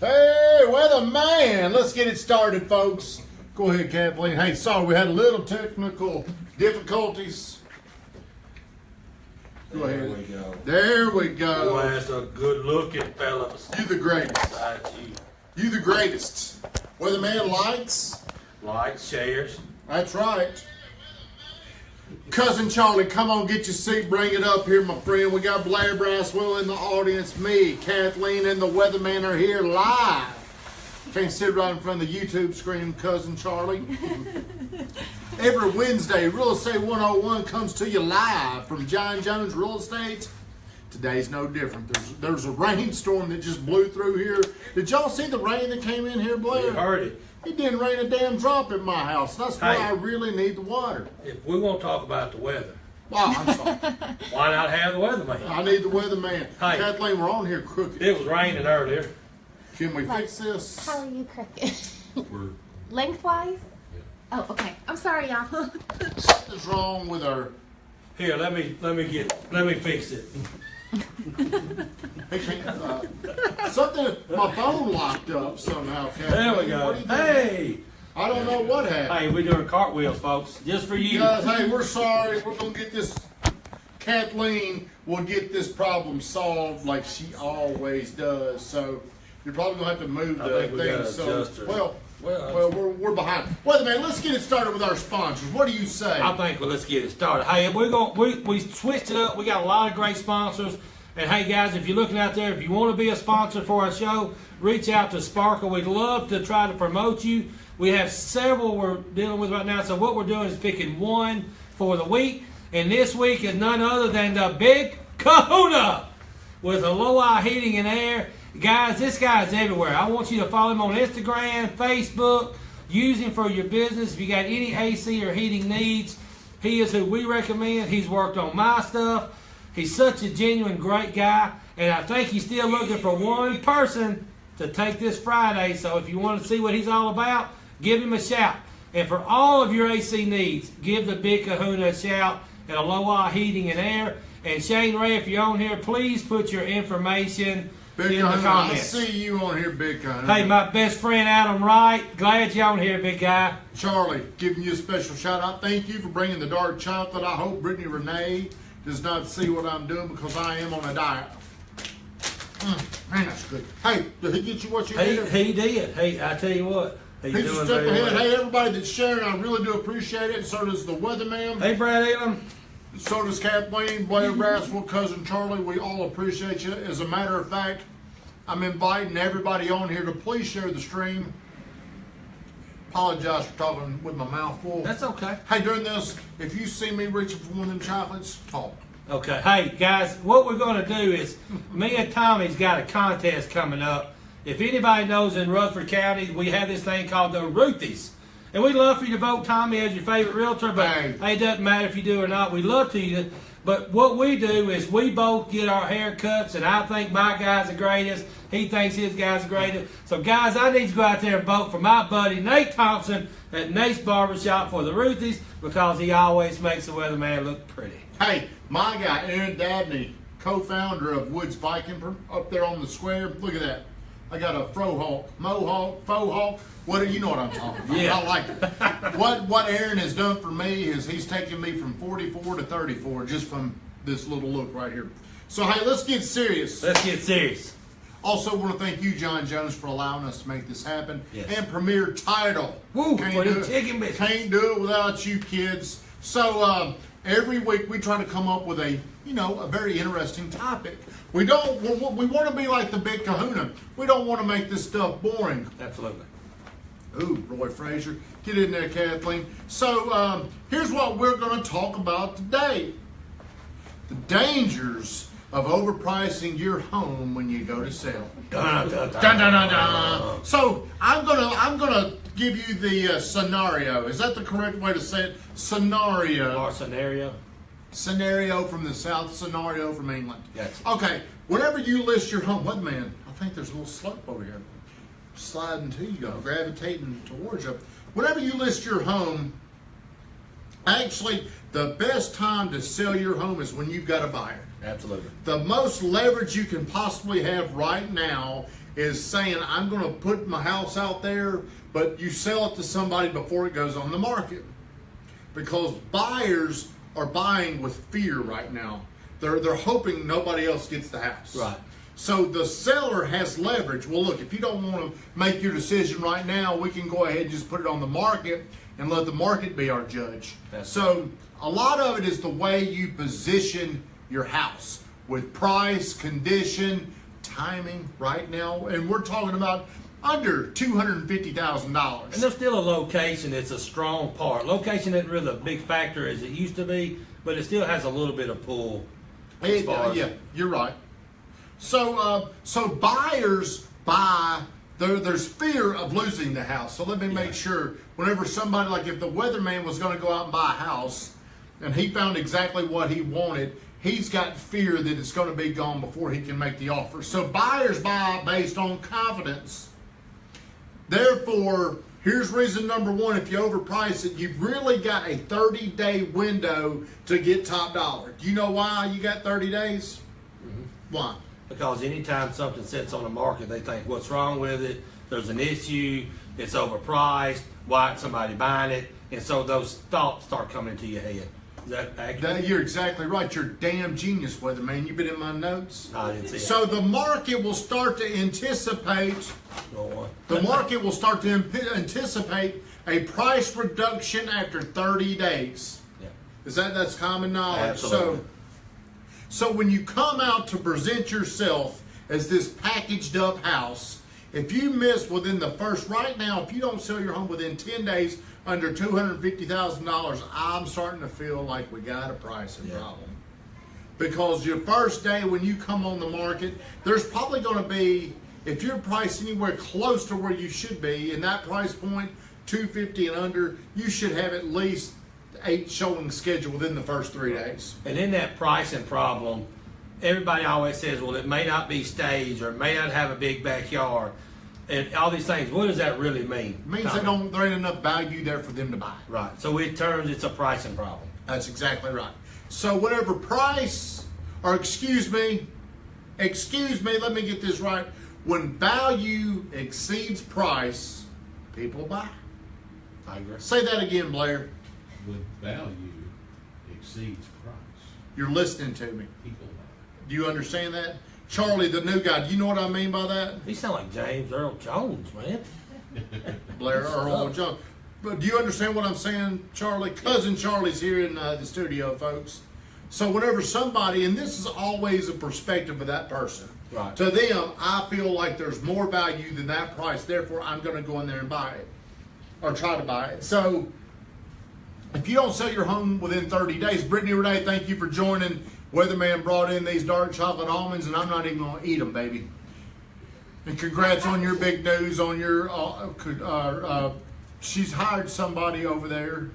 Hey, weatherman, let's get it started, folks. Go ahead, Kathleen. Hey, sorry, we had a little technical difficulties. Go ahead. There we go. There we go. Boy, that's a good looking fellas. You the greatest. That's you. You the greatest. Weatherman likes. Likes, shares. That's right. Cousin Charlie, come on, get your seat. Bring it up here, my friend. We got Blair Braswell in the audience. Me, Kathleen, and the weatherman are here live. Can't sit right in front of the YouTube screen, Cousin Charlie. Every Wednesday, Real Estate 101 comes to you live from John Jones Real Estate. Today's no different. There's a rainstorm that just blew through here. Did y'all see the rain that came in here, Blair? We heard it. It didn't rain a damn drop at my house. That's why Hey. I really need the water. If we want to talk about the weather, Wow, I'm sorry. why not have the weatherman? I need the weatherman. Hey. Kathleen, we're on here crooked. It was raining earlier. Can we fix this? How are you crooked? Lengthwise? Oh, okay. I'm sorry, y'all. Something's wrong with our... Here, let me fix it. Hey, something, my phone locked up somehow, Kathleen. There we go. What do you think? Hey, I don't know what happened. hey, we're doing cartwheels, folks, just for you. Guys, hey, we're sorry. We're going to get this... Kathleen will get this problem solved like she always does. So you're probably going to have to move I the think we gotta thing. So, adjust her. well, Well, we're behind. Weatherman, let's get it started with our sponsors. What do you say? I think, well, let's get it started. Hey, we switched it up. We got a lot of great sponsors. And hey, guys, if you're looking out there, if you want to be a sponsor for our show, reach out to Sparkle. We'd love to try to promote you. We have several we're dealing with right now. So what we're doing is picking one for the week. And this week is none other than the Big Kahuna with Aloha Heating and Air. Guys, this guy is everywhere. I want you to follow him on Instagram, Facebook. Use him for your business. If you got any AC or heating needs, he is who we recommend. He's worked on my stuff. He's such a genuine, great guy. And I think he's still looking for one person to take this Friday. So if you want to see what he's all about, give him a shout. And for all of your AC needs, give the Big Kahuna a shout at Aloha Heating and Air. And Shane Ray, if you're on here, please put your information Big in the Kahuna, comments. I see you on here, Big Kahuna. Hey, my best friend Adam Wright, glad you're on here, big guy. Charlie, giving you a special shout out. Thank you for bringing the dark chocolate. I hope Brittany Renee does not see what I'm doing because I am on a diet. Man, that's good. Hey, did he get you what you needed? He did. Hey, I tell you what, he's He's a doing step very ahead. well. Hey, everybody that's sharing, I really do appreciate it. And so does the weatherman. Hey, Brad Elam. So does Kathleen, Blair Braswell, Cousin Charlie. We all appreciate you. As a matter of fact, I'm inviting everybody on here to please share the stream. Apologize for talking with my mouth full. That's okay. Hey, during this, if you see me reaching for one of them chocolates, talk. Okay. Hey, guys, what we're going to do is, me and Tommy's got a contest coming up. If anybody knows in Rutherford County, we have this thing called the Ruthies. And we'd love for you to vote Tommy as your favorite realtor, but Hey. hey, it doesn't matter if you do or not. We love to. But what we do is we both get our haircuts, and I think my guy's the greatest. He thinks his guy's the greatest. So, guys, I need to go out there and vote for my buddy Nate Thompson at Nate's Barbershop for the Ruthies because he always makes the weatherman look pretty. Hey, my guy, Aaron Dabney, co-founder of Woods Viking, up there on the square. Look at that. I got a mohawk, faux hawk. You know what I'm talking about. Yeah. I like it. What Aaron has done for me is he's taken me from 44 to 34 just from this little look right here. So, hey, let's get serious. Let's get serious. Also, want to thank you, John Jones, for allowing us to make this happen. Yes. And Premier Title. Woo, Can't for do the it. chicken business. Can't do it without you kids. So every week we try to come up with a very interesting topic. We want to be like the Big Kahuna. We don't want to make this stuff boring. Absolutely. Ooh, Roy Frazier. Get in there, Kathleen. So here's what we're going to talk about today. The dangers of overpricing your home when you go to sell. Dun, dun, dun. Dun, dun, dun, dun. So I'm gonna give you the scenario. Is that the correct way to say it? Scenario. Our scenario. Scenario from the South. Scenario from England. Gotcha. Okay. Whenever you list your home, what man? I think there's a little slope over here, sliding to you, gravitating towards you. Whenever you list your home, actually, the best time to sell your home is when you've got a buyer. Absolutely. The most leverage you can possibly have right now is saying, I'm going to put my house out there, but you sell it to somebody before it goes on the market. Because buyers are buying with fear right now. They're hoping nobody else gets the house. Right. So the seller has leverage. Well, look, if you don't want to make your decision right now, we can go ahead and just put it on the market and let the market be our judge. So a lot of it is the way you position your house with price, condition, timing right now. And we're talking about under $250,000. And there's still a location that's a strong part. Location isn't really a big factor as it used to be, but it still has a little bit of pull. Yeah, you're right. So buyers buy. There's fear of losing the house. So let me make sure. Whenever somebody, like if the weatherman was going to go out and buy a house, and he found exactly what he wanted, he's got fear that it's going to be gone before he can make the offer. So buyers buy based on confidence. Therefore, here's reason number one: if you overprice it, you've really got a 30-day window to get top dollar. Do you know why you got 30 days? Mm-hmm. Why? Because anytime something sits on the market, they think, what's wrong with it? There's an issue. It's overpriced. Why isn't somebody buying it? And so those thoughts start coming into your head. Is that accurate? You're exactly right. You're a damn genius, weatherman. You've been in my notes. I didn't see it. So the market will start to anticipate. The market will start to anticipate a price reduction after 30 days. Yeah. That's common knowledge. Absolutely. So when you come out to present yourself as this packaged up house, if you miss within the first, right now, if you don't sell your home within 10 days under $250,000, I'm starting to feel like we got a pricing problem. Because your first day when you come on the market, there's probably going to be, if you're priced anywhere close to where you should be, in that price point, $250 and under, you should have at least 8 showings scheduled within the first 3 days. And in that pricing problem, everybody always says, well, it may not be staged or it may not have a big backyard. And all these things, what does that really mean? It means there ain't enough value there for them to buy. Right. So in terms, it's a pricing problem. That's exactly right. So whatever price, or excuse me, let me get this right. When value exceeds price, people buy. I agree. Say that again, Blair. When value exceeds price, You're listening to me. people buy. Do you understand that? Charlie, the new guy, do you know what I mean by that? He sound like James Earl Jones, man. Blair Earl Jones. But do you understand what I'm saying, Charlie? Cousin Charlie's here in the studio, folks. So whenever somebody, and this is always a perspective of that person. Right. To them, I feel like there's more value than that price. Therefore, I'm going to go in there and buy it. Or try to buy it. So if you don't sell your home within 30 days, Brittany Renee, thank you for joining. Weatherman brought in these dark chocolate almonds, and I'm not even going to eat them, baby. And congrats on your big news on your, she's hired somebody over there.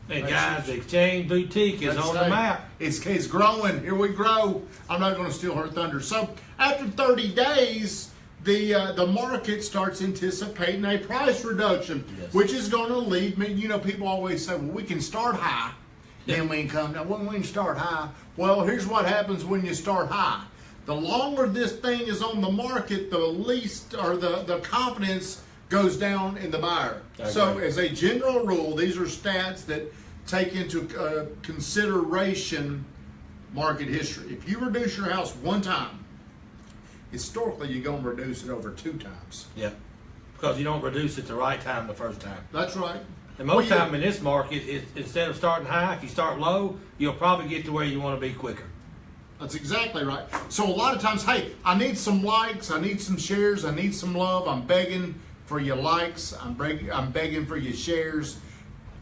And guys, the Exchange Boutique is on the map. It's growing. Here we grow. I'm not going to steal her thunder. So after 30 days, the market starts anticipating a price reduction, which is going to lead me. You know, people always say, well, we can start high, then we can come down. Well, we can start high. Well, here's what happens when you start high. The longer this thing is on the market, the least, or the confidence goes down in the buyer. So as a general rule, these are stats that take into consideration market history. If you reduce your house one time, historically you're going to reduce it over 2 times. Yeah, because you don't reduce it the right time the first time. That's right. And most time in this market, instead of starting high, if you start low, you'll probably get to where you want to be quicker. That's exactly right. So a lot of times, hey, I need some likes, I need some shares, I need some love. I'm begging for your likes, I'm begging for your shares.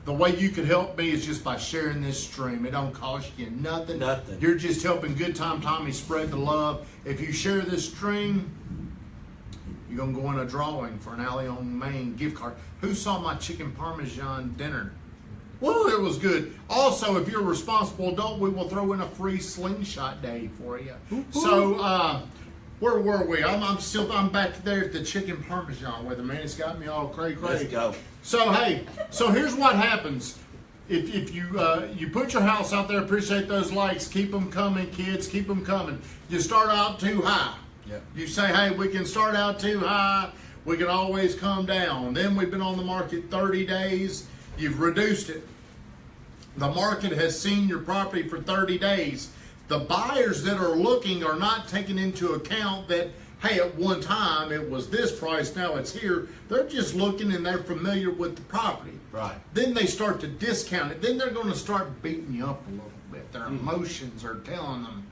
The way you can help me is just by sharing this stream. It don't cost you nothing. Nothing. You're just helping Good Time Tommy spread the love. If you share this stream, you're going to go in a drawing for an Alley on Main gift card. Who saw my chicken parmesan dinner? Woo, it was good. Also, if you're a responsible adult, we will throw in a free slingshot day for you. So, where were we? I'm back there at the chicken parmesan with it, man. It's got me all cray. Let's go. So hey, here's what happens. If you put your house out there, appreciate those likes, keep them coming, kids, keep them coming. You start out too high. Yeah. You say, hey, we can start out too high. We can always come down. Then we've been on the market 30 days. You've reduced it. The market has seen your property for 30 days. The buyers that are looking are not taking into account that, hey, at one time it was this price, now it's here. They're just looking and they're familiar with the property. Right. Then they start to discount it. Then they're going to start beating you up a little bit. Their emotions are telling them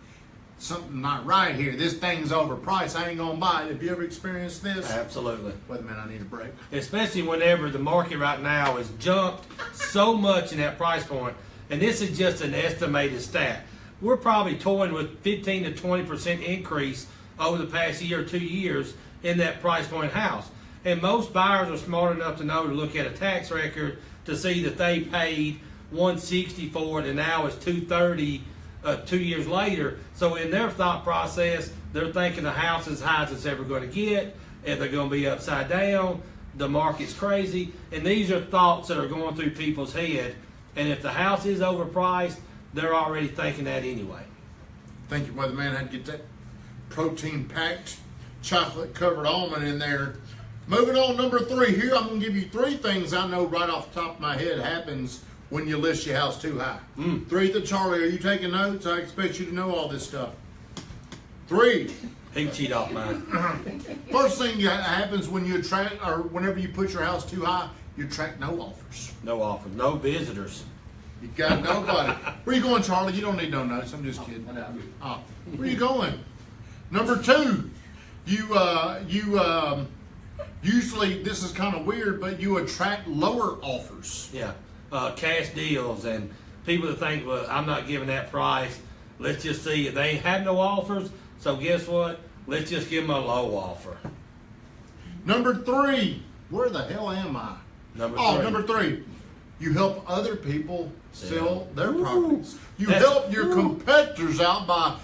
something not right here. This thing's overpriced. I ain't going to buy it. Have you ever experienced this? Absolutely. Wait a minute, I need a break. Especially whenever the market right now has jumped so much in that price point, and this is just an estimated stat. We're probably toying with 15 to 20% increase over the past year or 2 years in that price point house. And most buyers are smart enough to know to look at a tax record to see that they paid $160 for it and now it's $230 2 years later. So in their thought process, they're thinking the house is as high as it's ever going to get, and they're going to be upside down. The market's crazy, and these are thoughts that are going through people's head. And if the house is overpriced, they're already thinking that anyway. Thank you, Weatherman. I had to get that protein-packed, chocolate-covered almond in there. Moving on, number 3 here. I'm going to give you 3 things I know right off the top of my head happens when you list your house too high. 3 to Charlie. Are you taking notes? I expect you to know all this stuff. 3. He can cheat off mine. First thing that happens when you attract, or whenever you put your house too high, you attract no offers. No offer, no visitors. You got nobody. Where you going, Charlie? You don't need no notes. I'm just kidding. Oh, where you going? Number 2, you usually, this is kind of weird, but you attract lower offers. Yeah, cash deals and people that think, well, I'm not giving that price. Let's just see if they have no offers. So guess what? Let's just give them a low offer. Number 3, where the hell am I? Number 3, you help other people sell their properties. You help your competitors out by,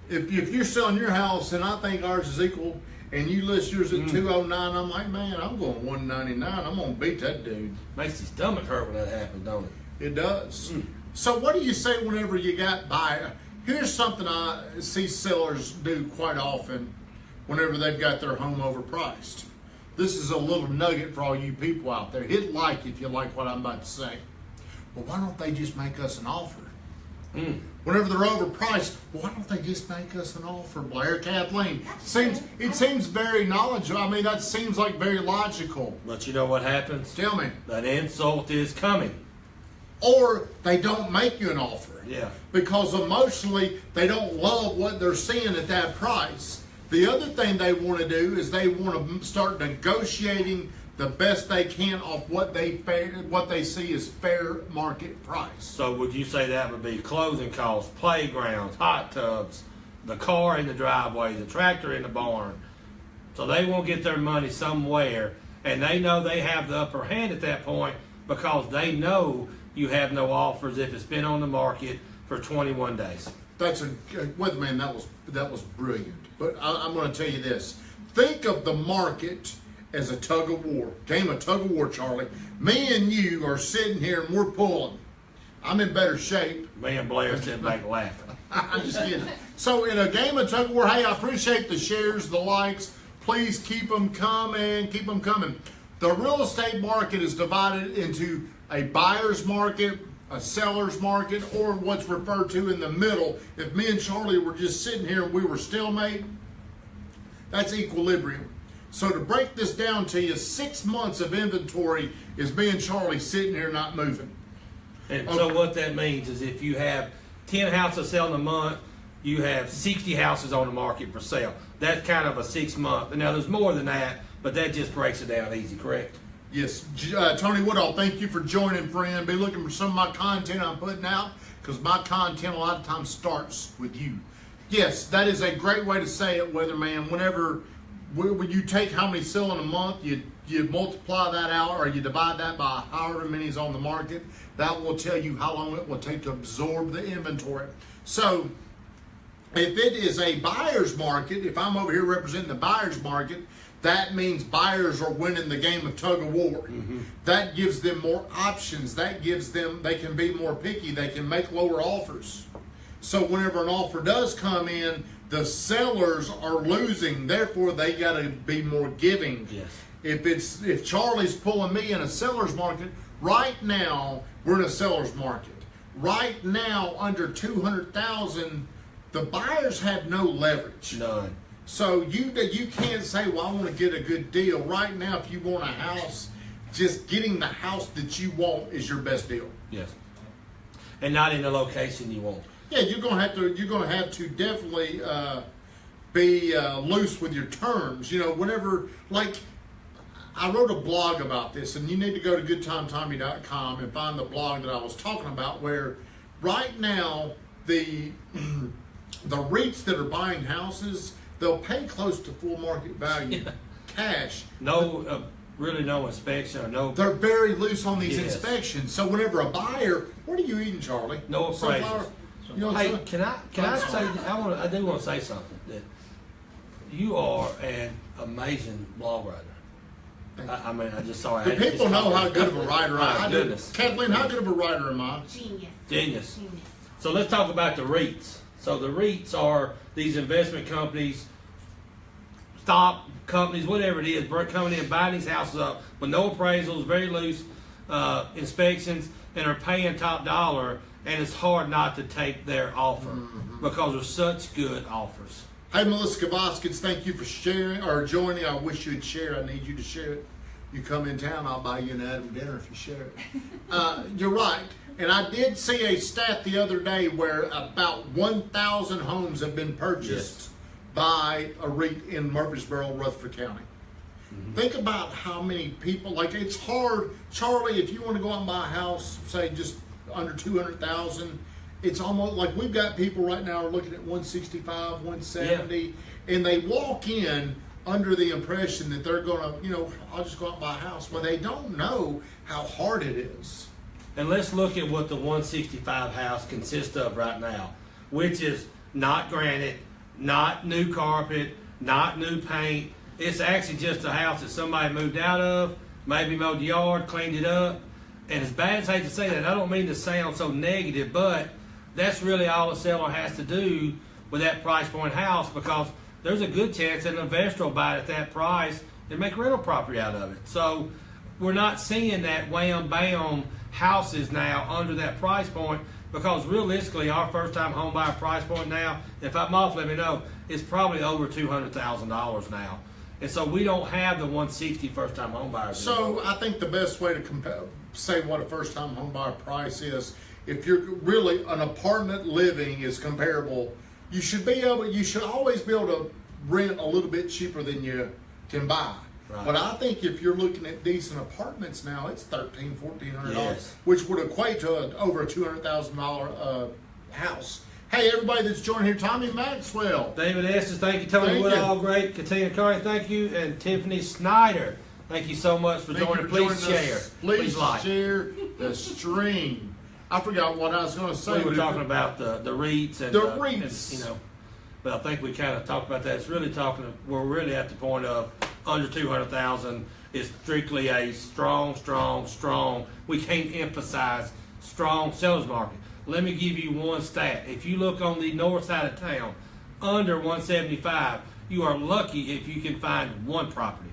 if you're selling your house and I think ours is equal and you list yours at 209, I'm like, man, I'm going 199. I'm going to beat that dude. Makes your stomach hurt when that happens, don't it? It does. So what do you say whenever you got buyer? Here's something I see sellers do quite often whenever they've got their home overpriced. This is a little nugget for all you people out there. Hit like if you like what I'm about to say. Well, why don't they just make us an offer? Whenever they're overpriced, why don't they just make us an offer, Blair? Kathleen, it seems very knowledgeable. I mean, that seems like very logical. But you know what happens? Tell me. An insult is coming. Or they don't make you an offer. Yeah. Because emotionally, they don't love what they're seeing at that price. The other thing they want to do is they want to start negotiating the best they can off what they see as fair market price. So would you say that would be closing costs, playgrounds, hot tubs, the car in the driveway, the tractor in the barn? So they won't get their money somewhere, and they know they have the upper hand at that point because they know you have no offers if it's been on the market for 21 days. That's Weatherman, that was brilliant. But I'm going to tell you this. Think of the market as a tug of war. Game of tug of war, Charlie. Me and you are sitting here and we're pulling. I'm in better shape. Me and Blair sitting back laughing. I'm just kidding. So in a game of tug of war, hey, I appreciate the shares, the likes. Please keep them coming. Keep them coming. The real estate market is divided into a buyer's market, a seller's market, or what's referred to in the middle. If me and Charlie were just sitting here and we were stalemate, that's equilibrium. So to break this down to you, 6 months of inventory is me and Charlie sitting here not moving. And so what that means is if you have 10 houses selling a month, you have 60 houses on the market for sale. That's kind of a 6 month. Now there's more than that, but that just breaks it down easy, correct? Yes. Tony Woodall, thank you for joining, friend. Be looking for some of my content I'm putting out because my content a lot of times starts with you. Yes, that is a great way to say it, Weatherman. When you take how many sell in a month, you multiply that out or you divide that by however many is on the market. That will tell you how long it will take to absorb the inventory. So if it is a buyer's market, if I'm over here representing the buyer's market, that means buyers are winning the game of tug of war. That gives them more options. That gives them, they can be more picky. They can make lower offers. So whenever an offer does come in, the sellers are losing, therefore they got to be more giving. Yes. If Charlie's pulling me in a seller's market, right now we're in a seller's market. Right now, under 200,000, the buyers have no leverage. None. So you can't say, well, I want to get a good deal. Right now, if you want a house, just getting the house that you want is your best deal. Yes. And not in the location you want. Yeah, you're gonna have to definitely be loose with your terms. You know, whenever, like, I wrote a blog about this, and you need to go to GoodTimeTommy.com and find the blog that I was talking about, where right now the REITs that are buying houses, they'll pay close to full market value cash. No, really no inspection or no. They're very loose on these Yes. inspections. So whenever a buyer, what are you eating, Charlie? No appraisals. Sunflower? You know what I'm Hey, saying? can I say? I do want to say something. That you are an amazing blog writer. I mean, I just saw. The people know how good of a writer I am. My goodness. Kathleen, how good of a writer am I? Genius. So let's talk about the REITs. So the REITs are these investment companies, stock companies, whatever it is, coming in, buying these houses up with no appraisals, very loose inspections, and are paying top dollar, and it's hard not to take their offer because they're such good offers. Hey, Melissa Kavaskins, thank you for sharing or joining. I wish you'd share. I need you to share it. You come in town, I'll buy you an Adam dinner if you share it. You're right. And I did see a stat the other day where about 1,000 homes have been purchased by a REIT in Murfreesboro, Rutherford County. Think about how many people, like, it's hard. Charlie, if you want to go out and buy a house, say just under 200,000, it's almost like we've got people right now are looking at 165, 170, and they walk in under the impression that they're going to, you know, I'll just go out and buy a house. Well, they don't know how hard it is. And let's look at what the 165 house consists of right now, which is not granite, not new carpet, not new paint. It's actually just a house that somebody moved out of, maybe mowed the yard, cleaned it up. And as bad as I hate to say that, I don't mean to sound so negative, but that's really all a seller has to do with that price point house, because there's a good chance that an investor will buy it at that price and make rental property out of it. So we're not seeing that wham bam houses now under that price point, because realistically our first time home buyer price point now, if I'm off, let me know, it's probably over $200,000 now. And so we don't have the 160 first time home buyers. So I think the best way to say what a first time home buyer price is, if you're really an apartment living is comparable, you should always be able to rent a little bit cheaper than you can buy. Right. But I think if you're looking at decent apartments now, it's $1,300, $1,400, which would equate to over a $200,000 house. Hey, everybody that's joining here, Tommy Maxwell. David Estes, thank you. Tony Woodall, great. Katina Curry, thank you. And Tiffany Snyder, thank you so much for joining. Please share. Please like. share the stream. I forgot what I was going to say. We were talking about the REITs and the REITs, and, you know. But I think we kind of talked about that. It's really we're really at the point of under 200,000 is strictly a strong. We can't emphasize strong sellers market. Let me give you one stat. If you look on the north side of town, under 175, you are lucky if you can find one property.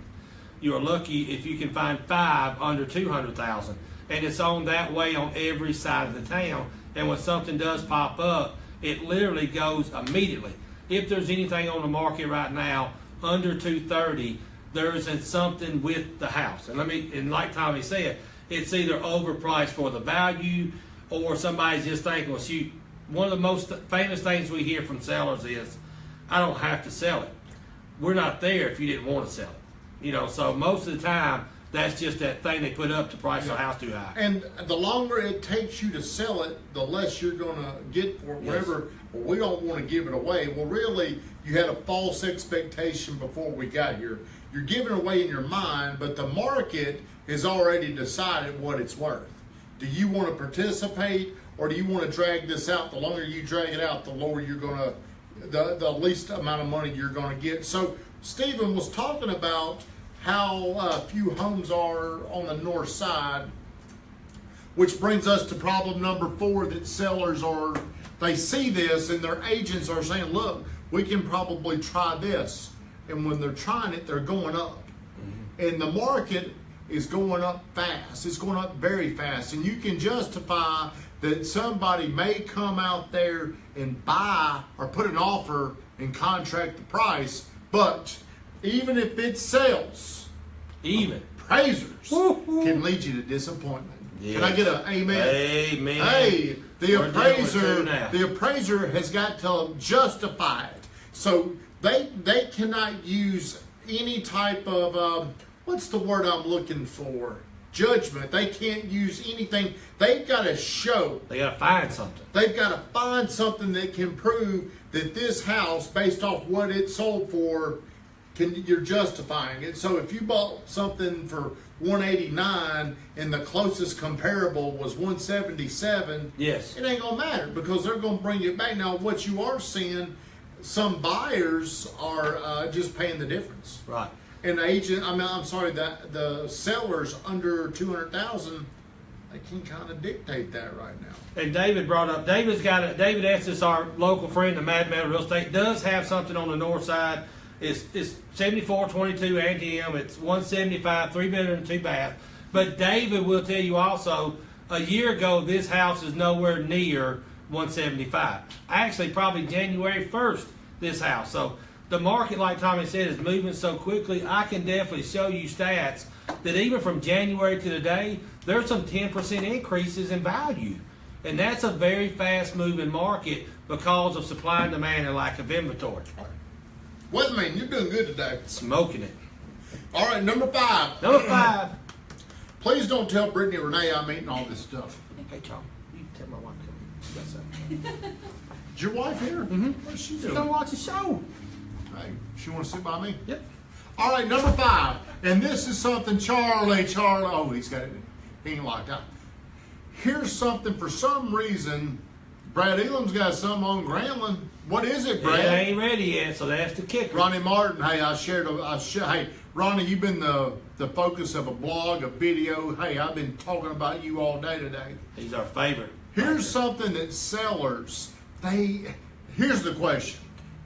You are lucky if you can find 5 under 200,000. And it's on that way on every side of the town. And when something does pop up, it literally goes immediately. If there's anything on the market right now under 230, there's something with the house. And like Tommy said, it's either overpriced for the value, or somebody's just thinking, well, shoot, one of the most famous things we hear from sellers is, I don't have to sell it. We're not there if you didn't want to sell it. You know, so most of the time, that's just that thing they put up to price the house too high. And the longer it takes you to sell it, the less you're going to get for it. Whatever, well, we don't want to give it away. Well, really, you had a false expectation before we got here. You're giving it away in your mind, but the market has already decided what it's worth. Do you want to participate, or do you want to drag this out? The longer you drag it out, the lower you're going to, the least amount of money you're going to get. So Stephen was talking about how few homes are on the north side, which brings us to problem number 4, that sellers they see this and their agents are saying, look, we can probably try this. And when they're trying it, they're going up. And the market is going up fast. It's going up very fast. And you can justify that somebody may come out there and buy or put an offer and contract the price. But even if it sells, appraisers can lead you to disappointment. Yes. Can I get an amen? Amen. Hey, the appraiser has got to justify it. So they cannot use any type of what's the word I'm looking for? Judgment. They can't use anything. They've got to show. They got to find something. They've got to find something that can prove that this house, based off what it sold for, you're justifying it. So if you bought something for $189 and the closest comparable was $177, yes, it ain't gonna matter because they're gonna bring it back. Now, what you are seeing, some buyers are just paying the difference. Right. And the agent, the sellers under $200,000, they can kind of dictate that right now. And David brought up, David Estes, our local friend, the Mad Metal Real Estate, does have something on the north side. It's 7422 Antiem. It's 175, 3 bedroom, 2 bath. But David will tell you also, a year ago, this house is nowhere near 175. Actually, probably January 1st, this house. So the market, like Tommy said, is moving so quickly. I can definitely show you stats that even from January to today, there's some 10% increases in value. And that's a very fast moving market because of supply and demand and lack of inventory. Weatherman, you're doing good today. Smoking it. All right, number 5. Number 5. Please don't tell Brittany or Renee I'm eating all this stuff. Hey, Tom, you tell my wife come here. Is your wife here? Mm-hmm. What's she She's doing? gonna watch the show. Hey, she want to sit by me? Yep. All right, number 5. And this is something Charlie, oh, he's got it. He ain't locked out. Here's something, for some reason, Brad Elam's got some on Grambling. What is it, Brad? It ain't ready yet, so that's the kicker. Ronnie Martin, hey, hey, Ronnie, you've been the focus of a blog, a video. Hey, I've been talking about you all day today. He's our favorite. Here's something that sellers, here's the question.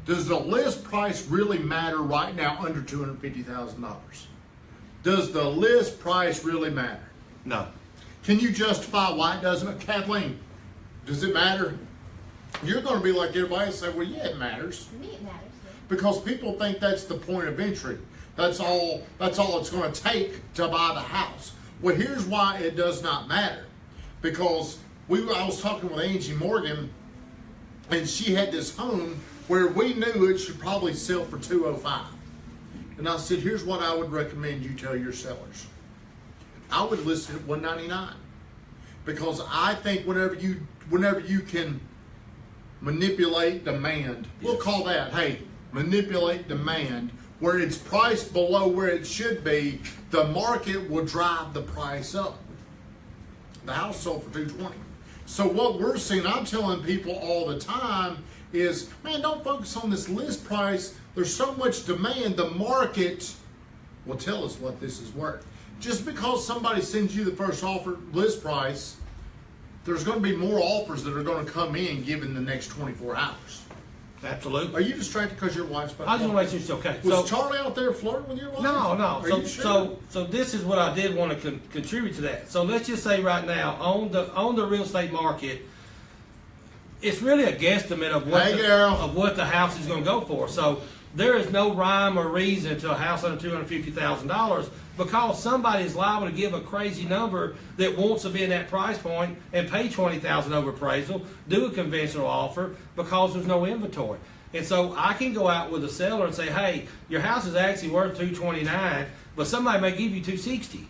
Does the list price really matter right now under $250,000? Does the list price really matter? No. Can you justify why it doesn't? Kathleen, does it matter? You're going to be like everybody and say, well, yeah, it matters. To me, it matters. Yeah. Because people think that's the point of entry. That's all it's going to take to buy the house. Well, here's why it does not matter. Because I was talking with Angie Morgan, and she had this home where we knew it should probably sell for $205. And I said, here's what I would recommend you tell your sellers. I would list it at $199. Because I think whenever you can manipulate demand, we'll call that, hey, manipulate demand, where it's priced below where it should be, the market will drive the price up. The house sold for $220. So what we're seeing, I'm telling people all the time, is, man, don't focus on this list price. There's so much demand, the market will tell us what this is worth. Just because somebody sends you the first offer list price, there's going to be more offers that are going to come in given the next 24 hours. Absolutely. Are you distracted because your wife's about I just want to make sure she's okay. Was Charlie out there flirting with your wife? No. Are you sure? So this is what I did want to contribute to that. So let's just say right now on the real estate market, it's really a guesstimate of what the house is going to go for. So there is no rhyme or reason to a house under $250,000 because somebody is liable to give a crazy number that wants to be in that price point and pay $20,000 over appraisal, do a conventional offer because there's no inventory. And so I can go out with a seller and say, hey, your house is actually worth $229, but somebody may give you $260.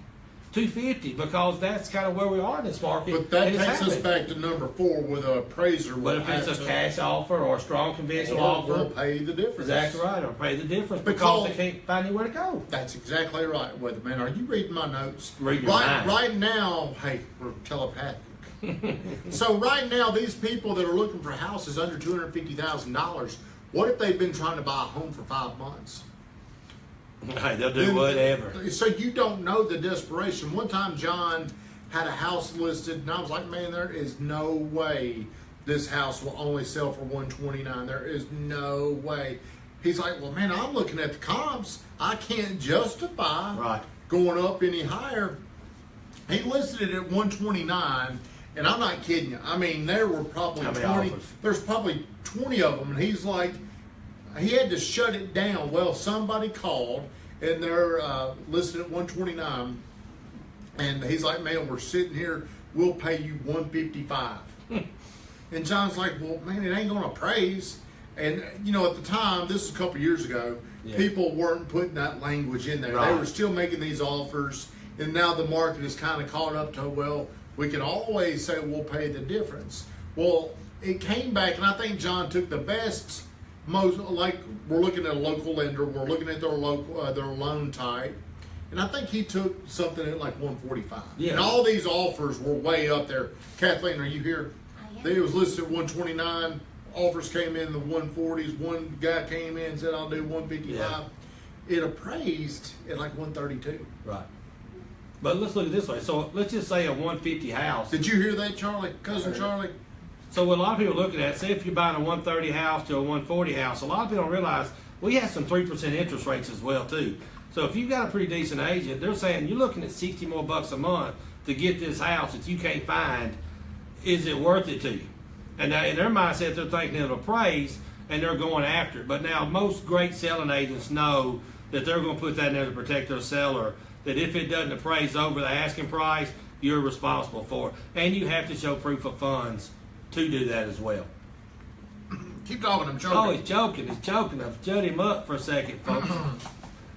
$250 because that's kind of where we are in this market. But that takes us back to number 4 with an appraiser. But if it's a cash offer or a strong conventional offer, we'll pay the difference. Exactly right. I'll pay the difference because they can't find anywhere to go. That's exactly right, Weatherman. Are you reading my notes? Reading right now, hey, we're telepathic. So right now, these people that are looking for houses under $250,000, what if they've been trying to buy a home for 5 months? Hey, they'll do whatever. So you don't know the desperation. One time John had a house listed, and I was like, man, there is no way this house will only sell for $129. There is no way. He's like, well, man, I'm looking at the comps. I can't justify going up any higher. He listed it at $129, and I'm not kidding you. I mean, there were probably 20. Offers? There's probably 20 of them, and he's like, he had to shut it down. Well, somebody called, and they're listed at $129, and he's like, man, we're sitting here. We'll pay you $155. And John's like, well, man, it ain't going to appraise. And, you know, at the time, this is a couple years ago, people weren't putting that language in there. They were still making these offers. And now the market is kind of caught up to, well, we can always say we'll pay the difference. Well, it came back, and I think John took the best, most, like we're looking at a local lender, we're looking at their loan type, and I think he took something at like 145. Yeah. And all these offers were way up there. Kathleen, are you here? I am. It was listed at 129. Offers came in the 140s. One guy came in and said, I'll do 155. Yeah. It appraised at like 132. Right. But let's look at it this way. So let's just say a 150 house. Did you hear that, Charlie? Cousin Charlie? So what a lot of people are looking at, say if you're buying a 130 house to a 140 house, a lot of people don't realize we have some 3% interest rates as well too. So if you've got a pretty decent agent, they're saying you're looking at 60 more bucks a month to get this house that you can't find. Is it worth it to you? And in their mindset, they're thinking it'll appraise, and they're going after it. But now most great selling agents know that they're going to put that in there to protect their seller, that if it doesn't appraise over the asking price, you're responsible for it. And you have to show proof of funds to do that as well. Keep talking, I'm joking. Oh, he's joking. He's joking. I've shut him up for a second, folks.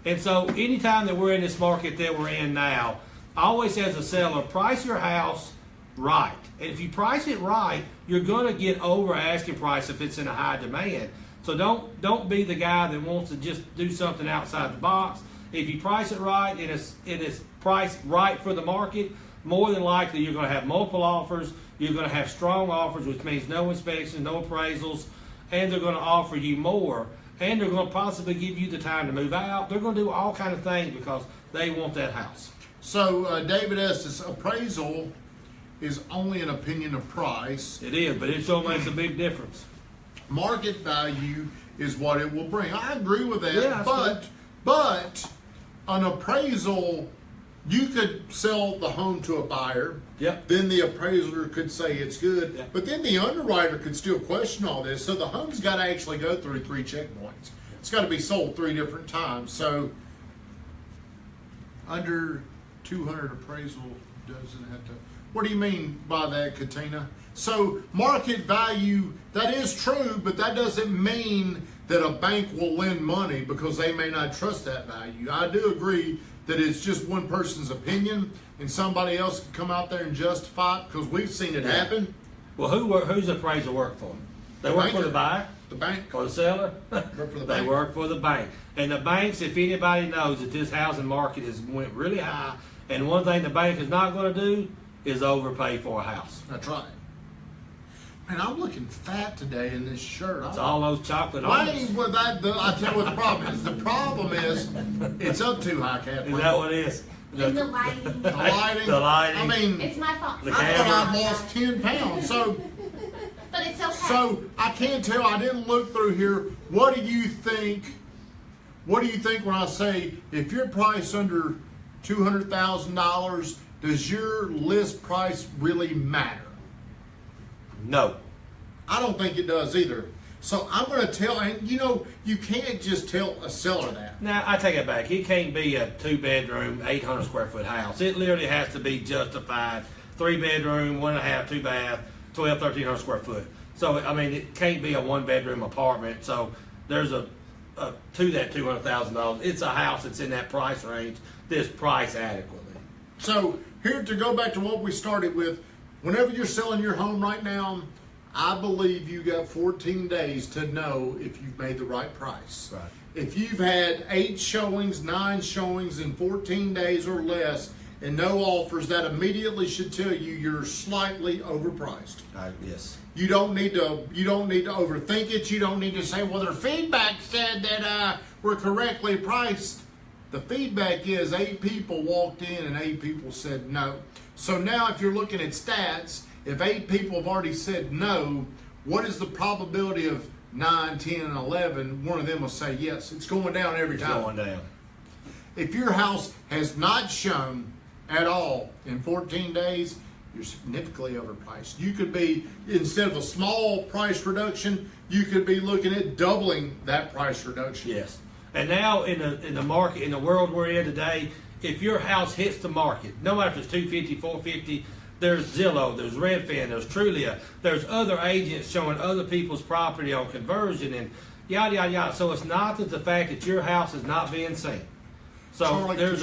And so anytime that we're in this market that we're in now, I always say as a seller, price your house right. And if you price it right, you're going to get over asking price if it's in a high demand. So don't be the guy that wants to just do something outside the box. If you price it right and it's priced right for the market, more than likely you're going to have multiple offers. You're going to have strong offers, which means no inspections, no appraisals, and they're going to offer you more. And they're going to possibly give you the time to move out. They're going to do all kind of things because they want that house. So David Estes, appraisal is only an opinion of price. It is, but it sure makes a big difference. Market value is what it will bring. I agree with that, Yeah, but an appraisal, you could sell the home to a buyer. Yep. Then the appraiser could say it's good, Yep. but then the underwriter could still question all this. So the home's got to actually go through 3 checkpoints. It's got to be sold 3 different times. So under 200 appraisal doesn't have to. What do you mean by that, Katina? So market value, that is true, but that doesn't mean that a bank will lend money because they may not trust that value. I do agree that it's just one person's opinion and somebody else can come out there and justify it because we've seen it happen. Well, who's the appraiser work for? They work for the buyer? The bank. Or the seller? Work for the They bank. work for the bank. And the banks, if anybody knows that this housing market has went really high, and one thing the bank is not going to do is overpay for a house. That's right. Man, I'm looking fat today in this shirt. It's all those chocolate Why almonds. ain't with that? I tell you what the problem is. The problem is it's up too high, Kathleen. Is that what it is? And the lighting. The lighting. The lighting. I mean, It's my fault. The I camera. thought I lost 10 pounds. So But it's okay. So I can't tell. I didn't look through here. What do you think? What do you think when I say if your price under $200,000, does your list price really matter? No. I don't think it does either. So I'm going to tell, and you know, you can't just tell a seller that. Now, I take it back. It can't be a 2-bedroom, 800 square foot house. It literally has to be justified. 3-bedroom, 1.5, 2-bath, 1,300 square foot. So, I mean, it can't be a 1-bedroom apartment. So there's a to that $200,000. It's a house that's in that price range that's priced adequately. So here, to go back to what we started with, whenever you're selling your home right now, I believe you got 14 days to know if you've made the right price. Right. If you've had 8 showings, 9 showings in 14 days or less and no offers, that immediately should tell you you're slightly overpriced. Yes. You don't need to overthink it. You don't need to say, well, their feedback said that we're correctly priced. The feedback is 8 people walked in and 8 people said no. So now if you're looking at stats, If 8 people have already said no, what is the probability of 9, 10, and 11? One of them will say yes. It's going down every time. It's going down. If your house has not shown at all in 14 days, you're significantly overpriced. You could be, instead of a small price reduction, you could be looking at doubling that price reduction. Yes. And now in the market, in the world we're in today, if your house hits the market, no matter if it's 250, 450, there's Zillow, there's Redfin, there's Trulia, there's other agents showing other people's property on conversion and yada, yada, yada. So it's not that the fact that your house is not being seen. So Charlie, there's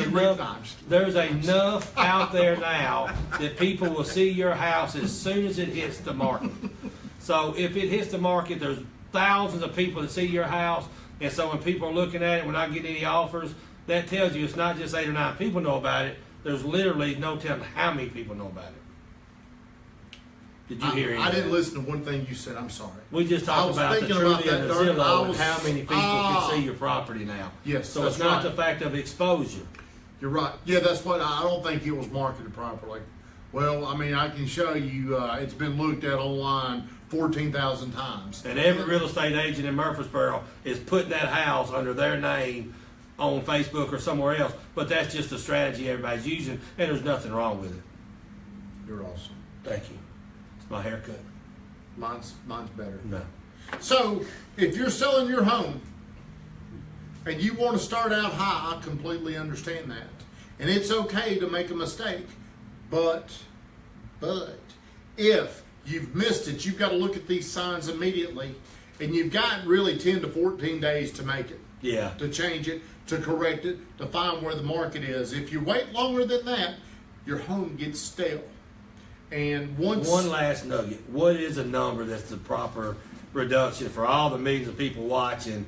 enough out there now that people will see your house as soon as it hits the market. So if it hits the market, there's thousands of people that see your house. And so when people are looking at it, we're not getting any offers, that tells you it's not just 8 or 9 people know about it. There's literally no telling how many people know about it. Did you hear anything? I didn't listen to one thing you said. I'm sorry. We just talked about the Trulia and the Zillow and how many people can see your property now. Yes, so it's not the fact of exposure. You're right. Yeah, that's what I don't think it was marketed properly. Well, I mean, I can show you. It's been looked at online 14,000 times. And every real estate agent in Murfreesboro is putting that house under their name on Facebook or somewhere else. But that's just a strategy everybody's using, and there's nothing wrong with it. You're awesome. Thank you. It's my haircut. Mine's better. No. So, if you're selling your home and you want to start out high, I completely understand that. And it's okay to make a mistake. But if you've missed it, you've got to look at these signs immediately. And you've got really 10 to 14 days to make it. Yeah. To change it, to correct it, to find where the market is. If you wait longer than that, your home gets stale. And one last nugget. What is a number that's the proper reduction for all the millions of people watching?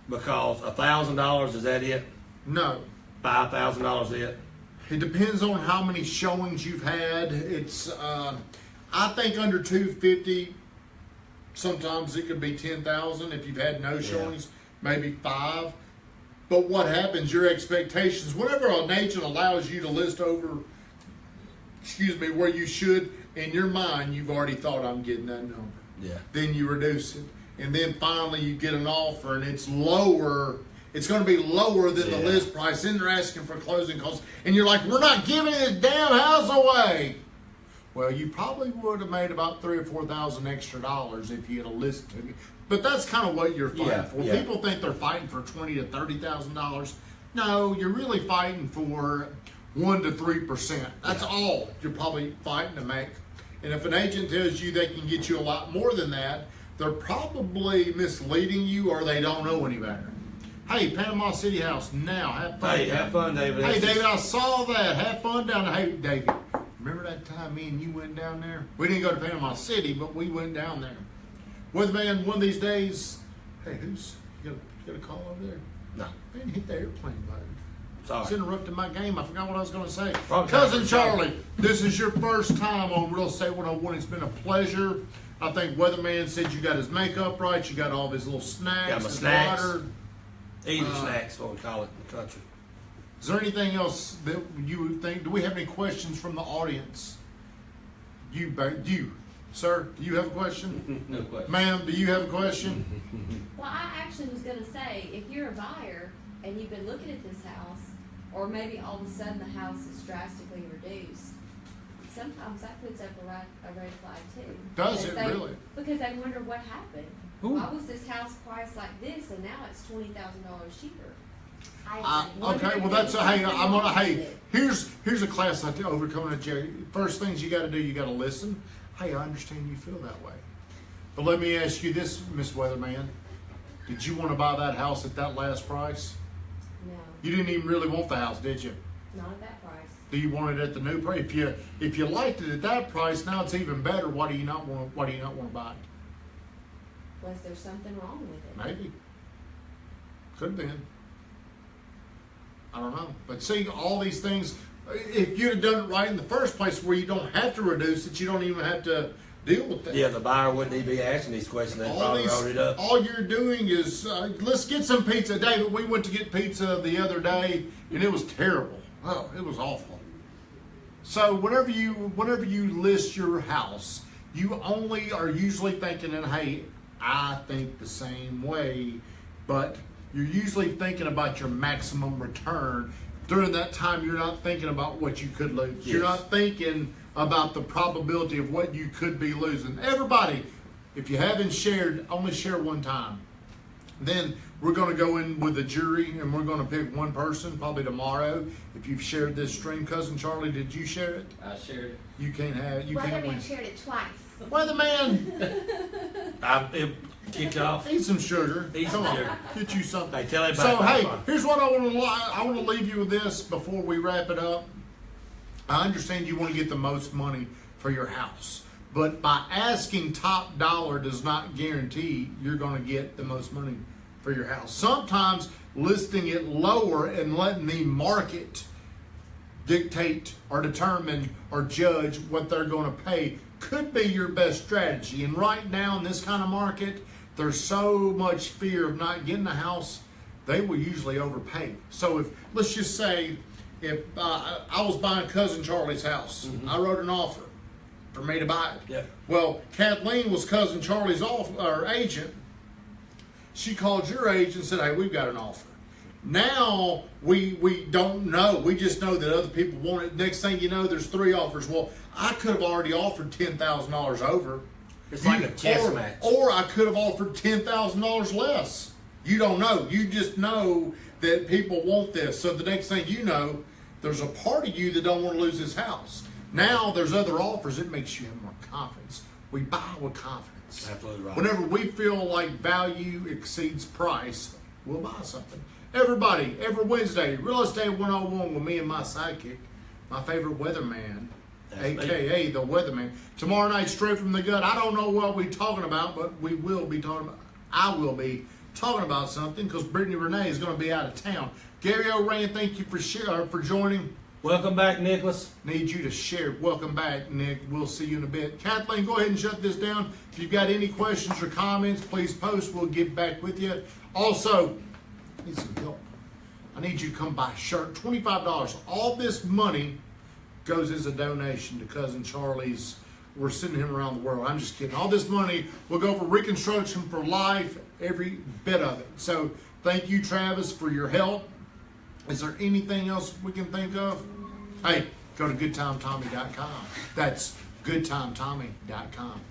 Because $1,000, is that it? No. $5,000 it? It depends on how many showings you've had. It's I think under 250. Sometimes it could be 10,000 if you've had no showings. Maybe 5. But what happens? Your expectations. Whenever an agent allows you to list over, where you should, in your mind, you've already thought, I'm getting that number. Yeah. Then you reduce it. And then finally you get an offer and it's lower. It's going to be lower than the list price. Then they're asking for closing costs. And you're like, we're not giving this damn house away. Well, you probably would have made about $3,000 or $4,000 extra if you had listened to me. But that's kind of what you're fighting for. Yeah. People think they're fighting for $20,000 to $30,000. No, you're really fighting for 1 to 3%. That's all you're probably fighting to make. And if an agent tells you they can get you a lot more than that, they're probably misleading you or they don't know any better. Hey, Panama City House, now have fun. Hey, have fun, David. Hey, David, I saw that. Have fun down there. Hey, David, remember that time me and you went down there? We didn't go to Panama City, but we went down there. Weatherman, one of these days. Hey, you got a call over there? No. Man, hit the airplane button. Sorry. It's interrupting my game. I forgot what I was going to say. Wrong Cousin time. Charlie, this is your first time on Real Estate 101. It's been a pleasure. I think Weatherman said you got his makeup right. You got all of his little snacks. Got my his snacks. water. Eating snacks, what we call it in the country. Is there anything else that you would think? Do we have any questions from the audience? You, sir, do you have a question? No question. Ma'am, do you have a question? Well, I actually was going to say, if you're a buyer and you've been looking at this house, or maybe all of a sudden the house is drastically reduced, sometimes that puts up a red flag too. Does it really? Because they wonder what happened. Ooh. Why was this house priced like this and now it's $20,000 cheaper? Okay, well that's here's a class I do overcoming a Jerry. First things you got to do, you got to listen. Hey, I understand you feel that way, but let me ask you this, Miss Weatherman: did you want to buy that house at that last price? No, You didn't even really want the house, did you? not at that price. Do you want it at the new price? If you liked it at that price, now it's even better. Why do you not want to buy it? Was there something wrong with it? Maybe. Could have been. I don't know. But see, all these things, if you'd have done it right in the first place where you don't have to reduce it, you don't even have to deal with that. Yeah, the buyer wouldn't even be asking these questions. They probably wrote it up. All you're doing is, let's get some pizza. David, we went to get pizza the other day, and it was terrible. Oh, it was awful. So whenever you list your house, you only are usually thinking, and hey, I think the same way, but you're usually thinking about your maximum return. During that time, you're not thinking about what you could lose. Yes. You're not thinking about the probability of what you could be losing. Everybody, if you haven't shared, only share one time. Then we're going to go in with a jury, and we're going to pick one person probably tomorrow. If you've shared this stream, Cousin Charlie, did you share it? I shared it. You can't have it. You can't win. Weatherman shared it twice. Weatherman, It kicked off. eat some sugar. Eat some Come on, sugar. get you something. Hey, tell everybody So about hey, fun. here's what I want to leave you with this before we wrap it up. I understand you want to get the most money for your house, but by asking top dollar does not guarantee you're going to get the most money for your house. Sometimes listing it lower and letting the market dictate or determine or judge what they're going to pay could be your best strategy. And right now in this kind of market, there's so much fear of not getting a house, they will usually overpay. So if, let's just say, if I was buying Cousin Charlie's house, I wrote an offer for me to buy it. Yeah. Well, Kathleen was Cousin Charlie's agent. She called your agent and said, hey, we've got an offer. Now we don't know. We just know that other people want it. Next thing you know, there's 3 offers. Well, I could have already offered $10,000 over. It's like a chess match. Or I could have offered $10,000 less. You don't know. You just know that people want this. So the next thing you know, there's a part of you that don't want to lose this house. Now there's other offers. It makes you have more confidence. We buy with confidence. Absolutely right. Whenever we feel like value exceeds price, we'll buy something. Everybody, every Wednesday, Real Estate 101 with me and my sidekick, my favorite weatherman, That's AKA the weatherman. Tomorrow night, Straight from the Gut. I don't know what we're talking about, but we will be talking about, I will be talking about something because Brittany Renee is going to be out of town. Gary O'Ryan, thank you for joining. Welcome back, Nicholas. Need you to share. Welcome back, Nick. We'll see you in a bit. Kathleen, go ahead and shut this down. If you've got any questions or comments, please post. We'll get back with you. Also, I need some help. I need you to come buy a shirt. $25. All this money goes as a donation to Cousin Charlie's. We're sending him around the world. I'm just kidding. All this money will go for Reconstruction for Life, every bit of it. So thank you, Travis, for your help. Is there anything else we can think of? Hey, go to GoodTimeTommy.com. That's GoodTimeTommy.com.